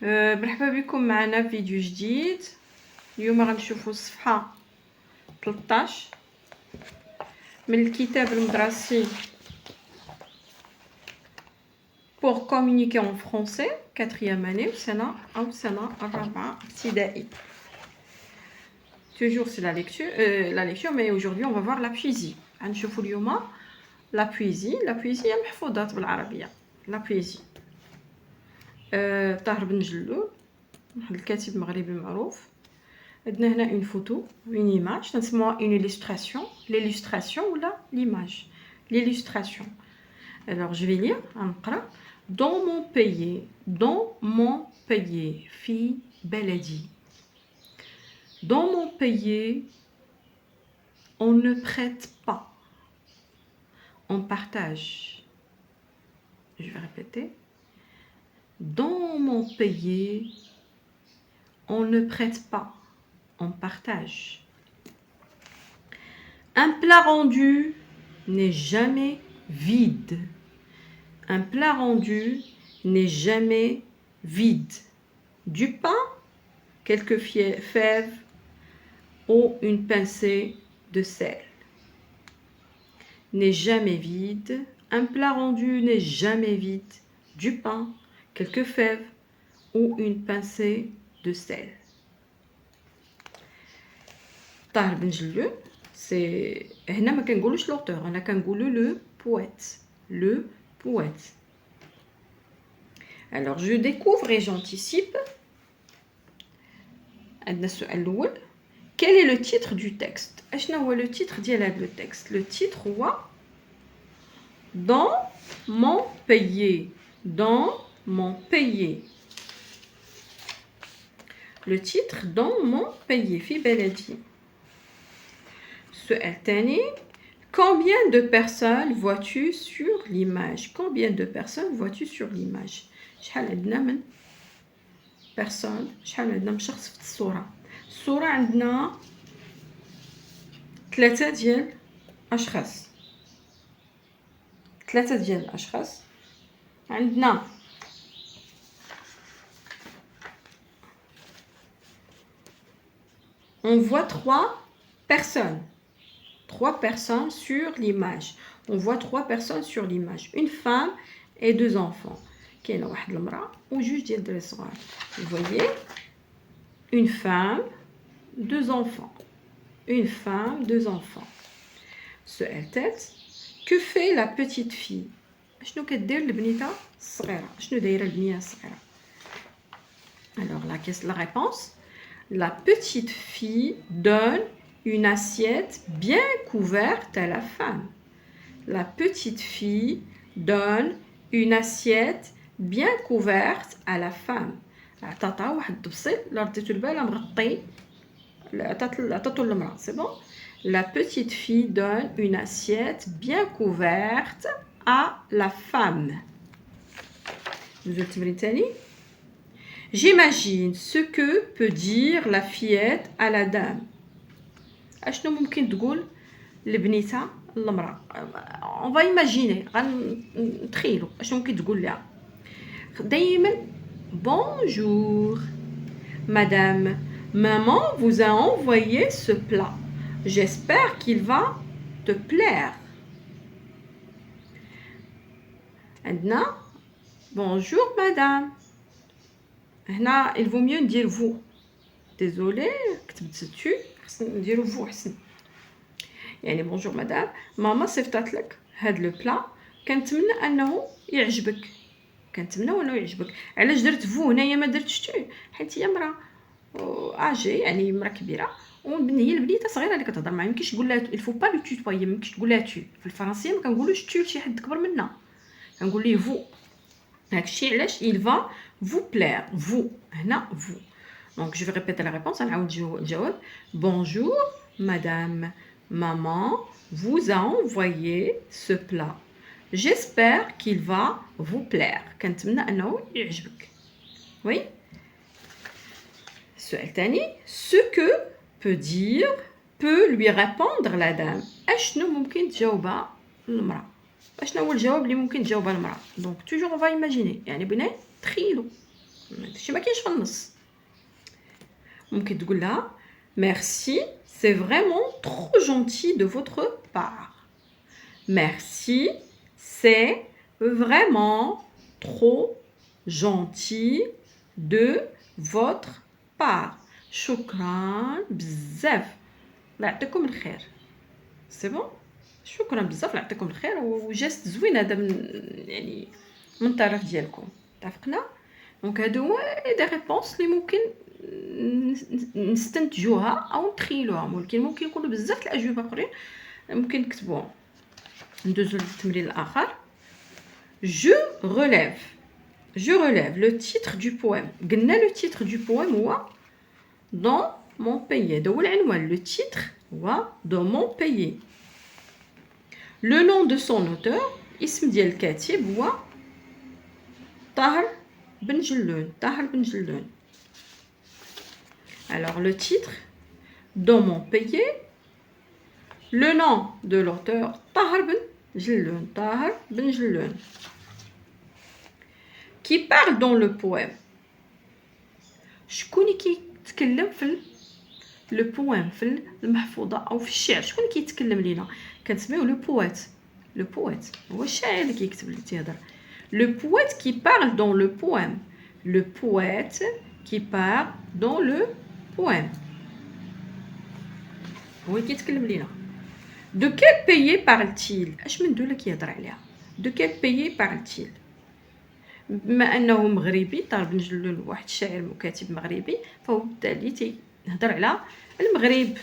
مرحبا بكم معنا في فيديو جديد. اليوم غنشوفوا الصفحة 13 من الكتاب المدرسي pour communiquer en français 4e année سنة الرابعة ابتدائي. Toujours c'est la lecture mais aujourd'hui on va voir la poésie. غنشوفوا اليوم la poésie هي محفوظات بالعربية. la poésie طاهر بن جلول واحد الكاتب مغربي معروف. عندنا هنا اون فوتو اون ايماج تنسموها اون illustration l'illustration ولا l'image l'illustration. alors je vais lire غنقرا dans mon pays في بلدي. dans mon pays on ne prête pas, on partage. je vais répéter. Dans mon pays, on ne prête pas, on partage. Un plat rendu n'est jamais vide. Un plat rendu n'est jamais vide. Du pain, quelques fèves ou une pincée de sel. N'est jamais vide. Un plat rendu n'est jamais vide. Du pain, quelques fèves ou une pincée de sel. طاهر بن جلول سي هنا ما كنقولوش لوتور، انا كنقولو لو بويت. alors je découvre et j'anticipe. عندنا السؤال الاول quel est le titre du texte؟ اشنا هو لو تيتر ديال هذا لو تكست؟ لو تيتر هو dans mon pays. dans mon pays. Le titre dans mon pays في بلدي. السؤال الثاني combien de personnes vois-tu sur l'image؟ combien de personnes vois-tu sur l'image؟ شحال عندنا من personne، شحال عندنا من شخص في الصورة؟ الصورة عندنا 3 ديال الاشخاص. 3 ديال الاشخاص. عندنا on voit 3 personnes. 3 personnes sur l'image. On voit 3 personnes sur l'image. Une femme et 2 enfants. كاينه واحد المرأة وجوج ديال الدراري صغار. Vous voyez une femme, 2 enfants. Une femme, 2 enfants. سؤال ثالث que fait la petite fille؟ شنو كدير البنيته الصغيره؟ شنو دايره البنيه الصغيره؟ alors la réponse la petite fille donne une assiette bien couverte à la femme. La petite fille donne une assiette bien couverte à la femme. عطاتها واحد الطبسيل اللي رديتو البال مغطي عطاتو للمراه. سي بون. La petite fille donne une assiette bien couverte à la femme. ندوزو للتمرين الثاني. J'imagine ce que peut dire la fillette à la dame. اشنو ممكن تقول البنيته للمراه؟ on va imaginer غنتخيلوا اشنو ممكن تقول لها. دائما bonjour madame, maman vous a envoyé ce plat. J'espère qu'il va te plaire. عندنا bonjour madame. هنا il vaut mieux ندير vous. désolé كتبت tu خصنا نديرو vous احسن. يعني bonjour madame ماما صيفطات لك هاد لو بلا، كنتمنى انه يعجبك. علاش درت فو هنايا ما درتش تو؟ حيت هي مرا اجي يعني مرا كبيره هي البنيته صغيره اللي كتهضر معايا. ميمكنش تقول لها الفو با لو توتوي، ميمكنش تقول لها تو. في الفرنسيه ما كنقولوش تو لشي حد كبر منا، كنقول ليه فو. هادشي علاش il va vous plaire. vous هنا vous. donc je vais répéter la réponse. نعاود نجاوب. bonjour madame, maman vous a envoyé ce plat. J'espère qu'il va vous plaire. كنتمنى انه يعجبك. oui. السؤال الثاني ce que peut dire peut lui répondre la dame. اشنو ممكن تجاوبها المراه؟ اشنو هو الجواب اللي ممكن تجاوبها المراه؟ دونك توجور on va imaginer. يعني بغينا تخيلوا ماشي ما كاينش في النص. ممكن تقول لها merci, c'est vraiment trop gentil de votre part. Merci, c'est vraiment trop gentil de votre part. شكرا بزاف، الله يعطيكم الخير. سي بون، شكرا بزاف، الله يعطيكم الخير. وجاست زوين هذا يعني من الطرف ديالكم. اتفقنا؟ دونك هادو هما دي ريبونس اللي ممكن نستنتجوها او نتخيلوها، ولكن ممكن يكونوا بزاف الاجوبه اخرين ممكن نكتبوهم. ندوزو للتمرين الاخر. Je relève le titre du poème. قلنا لو تيتر دو بويم هو dans mon pays. هذا هو العنوان. لو تيتر هو dans mon pays. Le nom de son auteur، اسم ديال الكاتب هو طاهر بن جلون. طاهر بن جلون. Alors le titre dans mon pays. Le nom de l'auteur طاهر بن جلون. طاهر بن جلون. Qui parle dans le poème. شكون كيتكلم في لو بويم، في المحفوظه او في الشعر؟ شكون كيتكلم لينا؟ كنسميوه لو بويت. لو بويت هو الشاعر اللي كيكتب اللي تيهضر. لو بويت كي بارل دون لو بويم. لو بويت كي بارل دون لو بويم هو اللي كيتكلم لينا. دو كيل بيي بارل-تيل؟ اش من دوله كيهضر عليها؟ دو كيل بيي بارل-تيل؟ بما انه مغربي، طاهر بن جلون واحد الشاعر وكاتب مغربي، فهو بالتالي تيهضر على المغرب.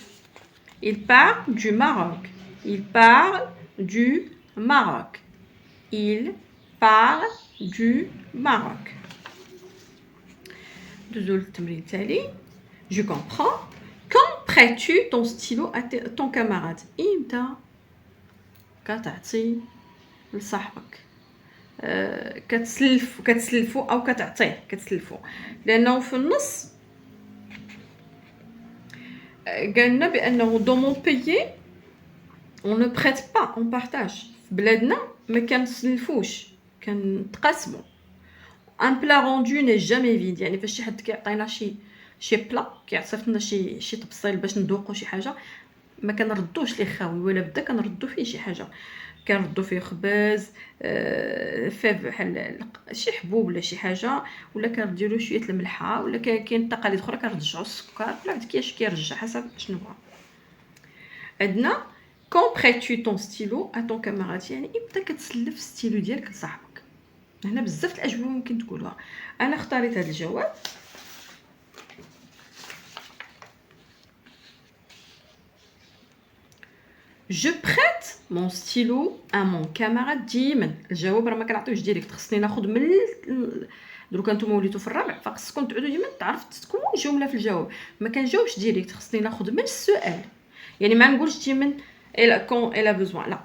il parle du Maroc. il parle du Maroc. il parle du Maroc. دوزو للتمرين التالي. je comprends. quand prêtes-tu ton stylo à ton camarade؟ امتى كتعطي لصاحبك، كتسلفو او كتعطيه، كتسلفو، لانه في النص قالنا بانه دو مون بيي اون نو بريت با اون بارطاج. في بلادنا ما كنسلفوش، كنتقاسمو. ان بلا روندو ني جامي فيد، يعني فاش شي حد كيعطينا شي بلا، كيعصيفط لنا شي طبسيل باش ندوقو شي حاجه، ما كنردوش ليه خاوي، ولا بدا كنردو فيه شي حاجه، كنردو فيه خبز، فيه بحال شي حبوب ولا شي حاجه، ولا كنديرو شويه الملحه، ولا كاين تقاليد اخرى كنرجعو السكر، كل واحد كيرجع حسب شنو هو. عندنا كون بريتو طون ستيلو ا طون كاماراد، يعني امتى كتسلف ستيلو ديالك لصاحبك. هنا بزاف الاجوبه ممكن تقولوها. انا اختاريت هذا الجواب. Je prête mon stylo à mon camarade ديما. الجواب راه ما كنعطيوش ديريكت، خصني ناخذ من دروكا نتوما وليتو في الرابع، فخصكم تعودوا ديما تعرفوا تكونوا جمله في الجواب، ما كنجاوبش ديريكت، خصني ناخذ من السؤال. يعني ما نقولش ديما الا كون الا بوزوان، لا،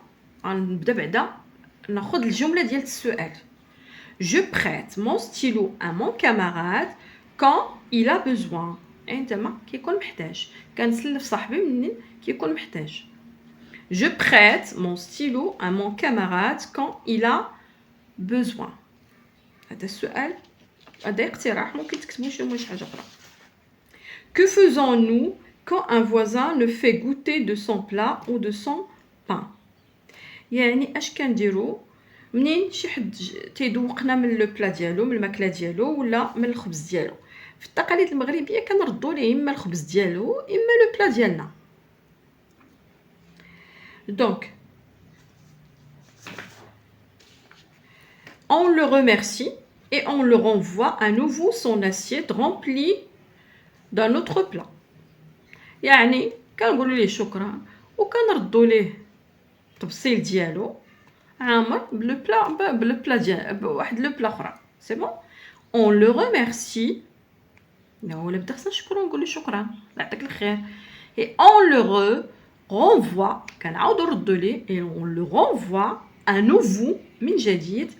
غنبدا بعدا ناخذ الجمله ديال السؤال. Je prête mon stylo à mon camarade quand il a besoin. عندما كيكون محتاج، كنسلف صاحبي منين كيكون محتاج. Je prête mon stylo à mon camarade quand il a besoin. هذا السؤال، هذا اقتراح، ممكن تكتبوا شي حاجه اخرى. Que faisons-nous quand un voisin ne fait goûter de son plat ou de son pain؟ يعني اش كنديروا منين شي حد تيذوقنا من لو بلا ديالو، من الماكله ديالو، ولا من الخبز ديالو. في التقاليد المغربيه كنردوا ليه اما الخبز ديالو اما لو بلا ديالنا. Donc, on le remercie et on le renvoie à nouveau son assiette remplie d'un autre plat. يعني كنقولوا ليه شكرا وكنردوا ليه التبصيل ديالو عامر بلو بلا ديال بواحد لو بلا اخرى. سي بون. on le remercie، ولا بدا خصنا نشكرو نقولوا شكرا الله يعطيك الخير، et on le renvoie، كنعاودو نردو ليه، et on le renvoie à nouveau من جديد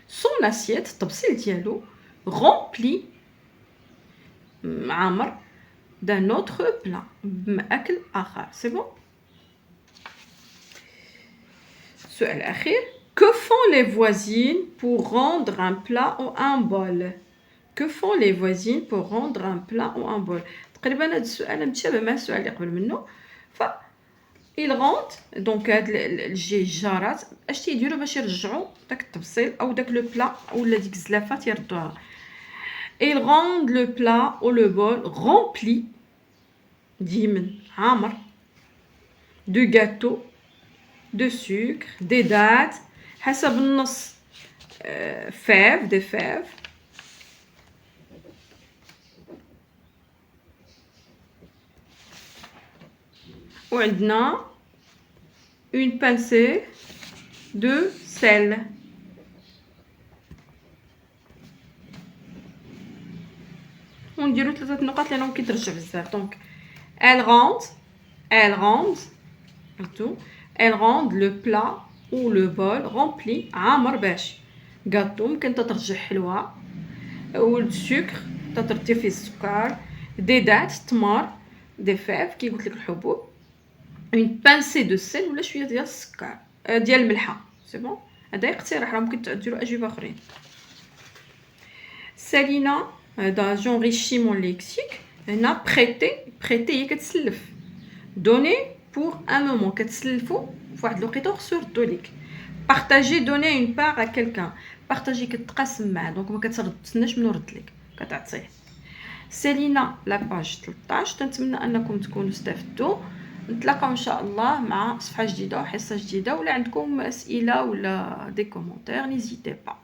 son assiette الطبسيل ديالو rempli عامر d'un autre plat بأكل آخر. سي بون. السؤال الأخير. Que font les voisines pour rendre un plat ou un bol؟ Que font les voisines pour rendre un plat ou un bol? تقريبا هذا السؤال متشابه مع السؤال اللي قبل منه. ف il rentre دونك هاد الجارات اش تيديروا باش يرجعوا داك التبصيل او داك لو بلا ولا ديك الزلافه تيردوها. il rend le plat ou le bol rempli ديما عامر de gâteau de sucre des dattes حسب النص fèves des fèves وعندنا une pincée de sel. ونديرو 3 نقاط لانهم كيترجع بزاف. دونك elle rend le plat ou le bol rempli عامر باش gâteau ممكن تترجع حلوه والسكر تتردي فيه السكر des dattes تمر des fèves كي قلت لك الحبوب une pincée de sel ولا شويه ديال السكر ديال الملحه سي بون. هذا اقتراح راه ممكن ديروا اجوبه اخرين. سالينا هذا j'enrichis mon lexique. هنا prêter هي كتسلف donner pour un moment كتسلفوا فواحد الوقيته وخصو ليك. partager donner une part à quelqu'un partager كتقاسم معاه دونك ما كتسناش منو رد لك كتعطيه. سالينا لاباج 13. تنتمنى انكم تكونوا استفدتوا. نتلاقاو ان شاء الله مع صفحه جديده وحصه جديده ولا عندكم اسئله ولا دي كومونتير نيزيتي با.